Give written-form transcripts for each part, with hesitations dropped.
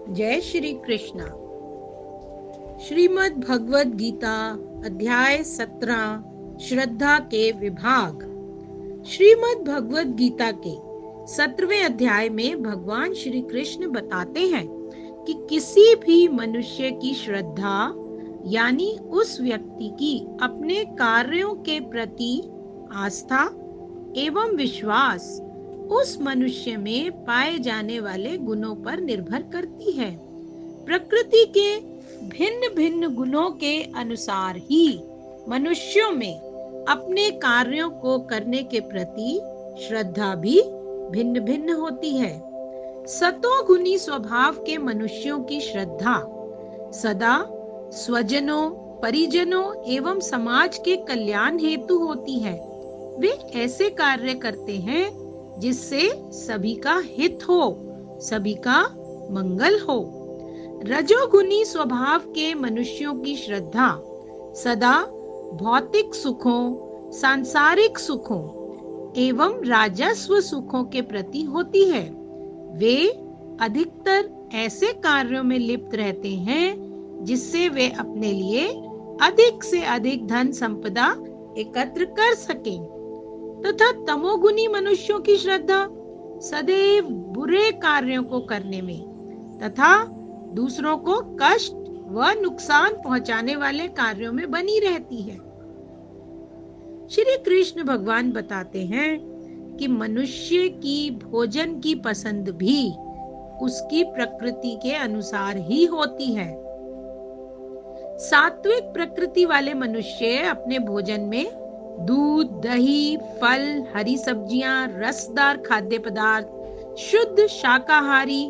जय श्री कृष्णा। श्रीमद् भगवद गीता अध्याय 17 श्रद्धा के विभाग। श्रीमद् भगवद गीता के 17वें अध्याय में भगवान श्री कृष्ण बताते हैं कि किसी भी मनुष्य की श्रद्धा यानी उस व्यक्ति की अपने कार्यों के प्रति आस्था एवं विश्वास उस मनुष्य में पाए जाने वाले गुणों पर निर्भर करती है। प्रकृति के भिन्न भिन्न गुणों के अनुसार ही मनुष्यों में अपने कार्यों को करने के प्रति श्रद्धा भी भिन्न भिन्न होती है। सतोगुणी स्वभाव के मनुष्यों की श्रद्धा सदा स्वजनों, परिजनों एवं समाज के कल्याण हेतु होती है। वे ऐसे कार्य करते हैं जिससे सभी का हित हो, सभी का मंगल हो। रजोगुणी स्वभाव के मनुष्यों की श्रद्धा सदा भौतिक सुखों, सांसारिक सुखों एवं राजस्व सुखों के प्रति होती है। वे अधिकतर ऐसे कार्यों में लिप्त रहते हैं जिससे वे अपने लिए अधिक से अधिक धन संपदा एकत्र कर सकें। तथा तमोगुणी मनुष्यों की श्रद्धा सदैव बुरे कार्यों को करने में तथा दूसरों को कष्ट व नुकसान पहुंचाने वाले कार्यों में बनी रहती है। श्री कृष्ण भगवान बताते हैं कि मनुष्य की भोजन की पसंद भी उसकी प्रकृति के अनुसार ही होती है। सात्विक प्रकृति वाले मनुष्य अपने भोजन में दूध, दही, फल, हरी सब्जियां, रसदार खाद्य पदार्थ, शुद्ध शाकाहारी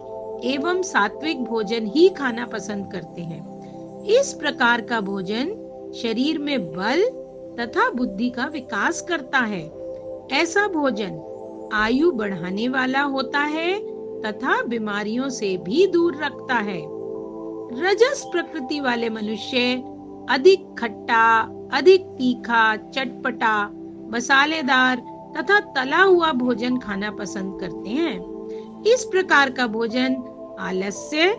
एवं सात्विक भोजन ही खाना पसंद करते हैं। इस प्रकार का भोजन शरीर में बल तथा बुद्धि का विकास करता है। ऐसा भोजन आयु बढ़ाने वाला होता है तथा बीमारियों से भी दूर रखता है। रजस प्रकृति वाले मनुष्य अधिक खट्टा, अधिक तीखा, चटपटा, मसालेदार तथा तला हुआ भोजन खाना पसंद करते हैं। इस प्रकार का भोजन आलस्य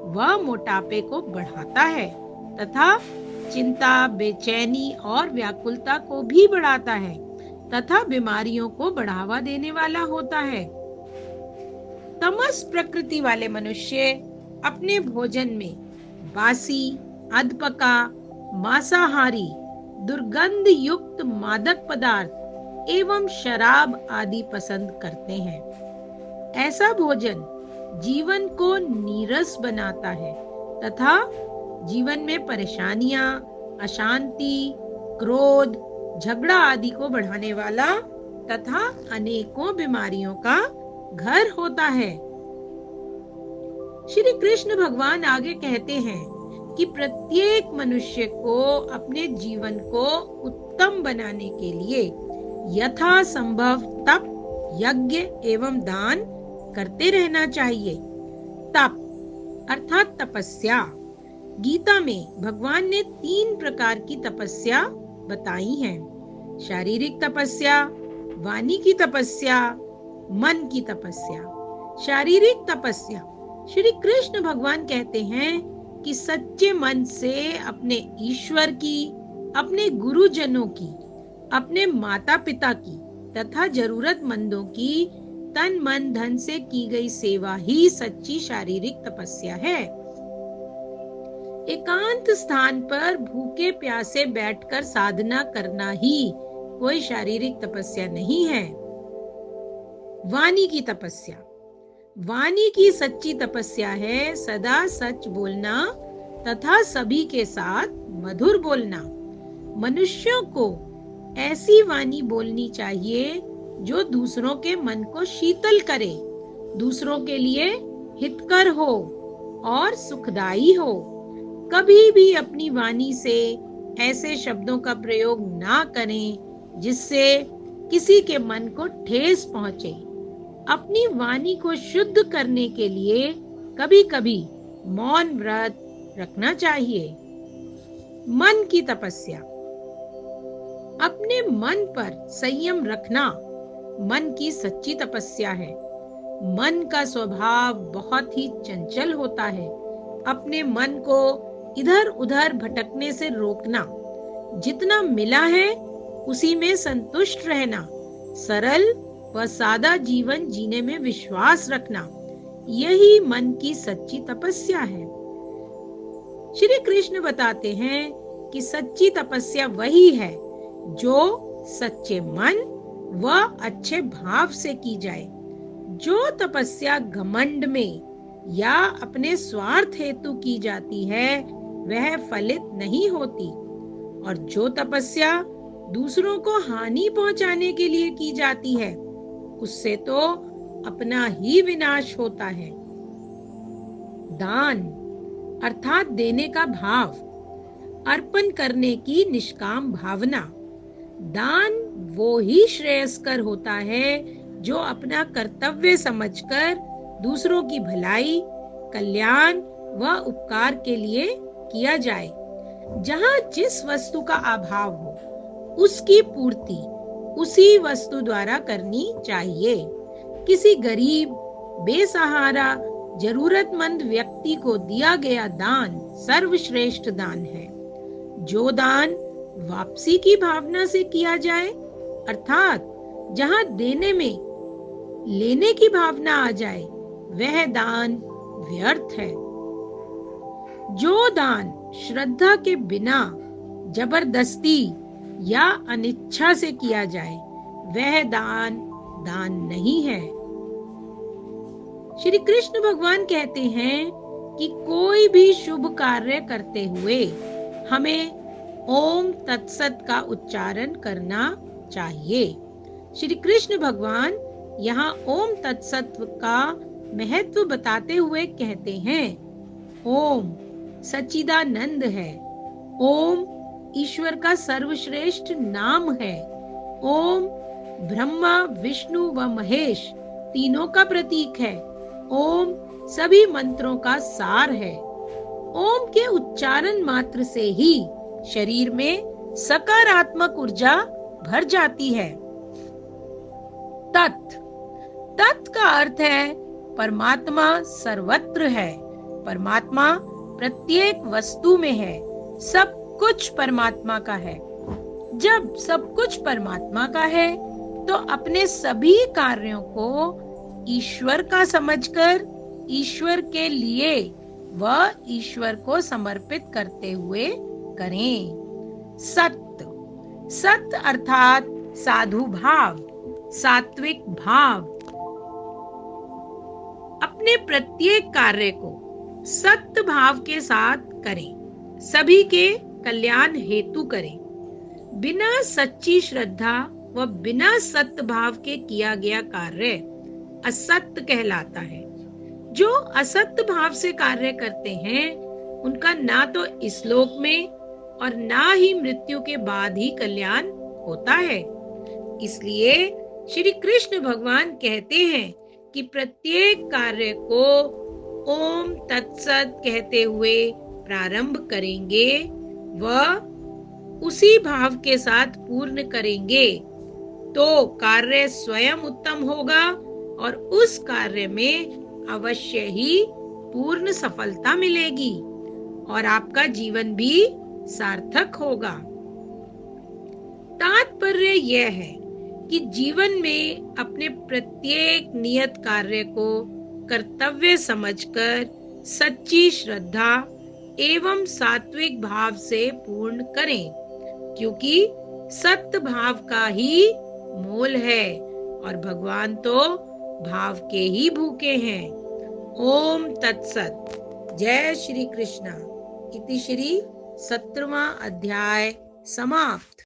व मोटापे को बढ़ाता है तथा चिंता, बेचैनी और व्याकुलता को भी बढ़ाता है तथा बीमारियों को बढ़ावा देने वाला होता है। तमस प्रकृति वाले मनुष्य अपने भोजन में बासी, अधपका, मांसाहारी, दुर्गंध युक्त मादक पदार्थ एवं शराब आदि पसंद करते हैं। ऐसा भोजन जीवन को नीरस बनाता है तथा जीवन में परेशानियां, अशांति, क्रोध, झगड़ा आदि को बढ़ाने वाला तथा अनेकों बीमारियों का घर होता है। श्री कृष्ण भगवान आगे कहते हैं कि प्रत्येक मनुष्य को अपने जीवन को उत्तम बनाने के लिए यथासंभव तप, यज्ञ एवं दान करते रहना चाहिए। तप अर्थात तपस्या। गीता में भगवान ने 3 प्रकार की तपस्या बताई हैं। शारीरिक तपस्या, वाणी की तपस्या, मन की तपस्या। शारीरिक तपस्या श्री कृष्ण भगवान कहते हैं कि सच्चे मन से अपने ईश्वर की, अपने गुरुजनों की, अपने माता पिता की तथा जरूरतमंदों की तन मन धन से की गई सेवा ही सच्ची शारीरिक तपस्या है। एकांत स्थान पर भूखे प्यासे बैठकर साधना करना ही कोई शारीरिक तपस्या नहीं है। वाणी की तपस्या। वाणी की सच्ची तपस्या है सदा सच बोलना तथा सभी के साथ मधुर बोलना। मनुष्यों को ऐसी वाणी बोलनी चाहिए जो दूसरों के मन को शीतल करे, दूसरों के लिए हितकर हो और सुखदायी हो। कभी भी अपनी वाणी से ऐसे शब्दों का प्रयोग ना करें जिससे किसी के मन को ठेस पहुंचे। अपनी वाणी को शुद्ध करने के लिए कभी कभी मौन व्रत रखना चाहिए। मन की तपस्या। अपने मन पर संयम रखना मन की सच्ची तपस्या है। मन का स्वभाव बहुत ही चंचल होता है। अपने मन को इधर उधर भटकने से रोकना, जितना मिला है उसी में संतुष्ट रहना, सरल व सादा जीवन जीने में विश्वास रखना, यही मन की सच्ची तपस्या है। श्री कृष्ण बताते हैं कि सच्ची तपस्या वही है जो सच्चे मन व अच्छे भाव से की जाए। जो तपस्या घमंड में या अपने स्वार्थ हेतु की जाती है वह फलित नहीं होती, और जो तपस्या दूसरों को हानि पहुंचाने के लिए की जाती है उससे तो अपना ही विनाश होता है। दान अर्थात देने का भाव, अर्पण करने की निष्काम भावना। दान वो ही श्रेयस्कर होता है जो अपना कर्तव्य समझकर दूसरों की भलाई, कल्याण व उपकार के लिए किया जाए। जहाँ जिस वस्तु का अभाव हो उसकी पूर्ति उसी वस्तु द्वारा करनी चाहिए। किसी गरीब, बेसहारा, जरूरतमंद व्यक्ति को दिया गया दान सर्वश्रेष्ठ दान है। जो दान वापसी की भावना से किया जाए, अर्थात जहाँ देने में लेने की भावना आ जाए, वह दान व्यर्थ है। जो दान श्रद्धा के बिना जबरदस्ती या अनिच्छा से किया जाए वह दान नहीं है। श्री कृष्ण भगवान कहते हैं कि कोई भी शुभ कार्य करते हुए हमें ओम तत्सत का उच्चारण करना चाहिए। श्री कृष्ण भगवान यहाँ ओम तत्सत का महत्व बताते हुए कहते हैं, ओम सच्चिदानंद है, ओम ईश्वर का सर्वश्रेष्ठ नाम है, ओम ब्रह्मा, विष्णु व महेश तीनों का प्रतीक है, ओम सभी मंत्रों का सार है। ओम के उच्चारण मात्र से ही शरीर में सकारात्मक ऊर्जा भर जाती है। तत् का अर्थ है परमात्मा सर्वत्र है। परमात्मा प्रत्येक वस्तु में है। सब कुछ परमात्मा का है। जब सब कुछ परमात्मा का है तो अपने सभी कार्यों को ईश्वर का समझकर ईश्वर के लिए व ईश्वर को समर्पित करते हुए करें। सत्य अर्थात साधु भाव, सात्विक भाव। अपने प्रत्येक कार्य को सत्य भाव के साथ करें, सभी के कल्याण हेतु करें। बिना सच्ची श्रद्धा व बिना सत्य भाव के किया गया कार्य असत्य कहलाता है। जो असत्य भाव से कार्य करते हैं उनका ना तो इस लोक में और ना ही मृत्यु के बाद ही कल्याण होता है। इसलिए श्री कृष्ण भगवान कहते हैं कि प्रत्येक कार्य को ओम तत्सत कहते हुए प्रारंभ करेंगे व उसी भाव के साथ पूर्ण करेंगे तो कार्य स्वयं उत्तम होगा और उस कार्य में अवश्य ही पूर्ण सफलता मिलेगी और आपका जीवन भी सार्थक होगा। तात्पर्य यह है कि जीवन में अपने प्रत्येक नियत कार्य को कर्तव्य समझकर सच्ची श्रद्धा एवं सात्विक भाव से पूर्ण करें, क्योंकि सत्य भाव का ही मोल है और भगवान तो भाव के ही भूखे हैं। ओम तत्सत। जय श्री कृष्ण। इति श्री 17वां अध्याय समाप्त।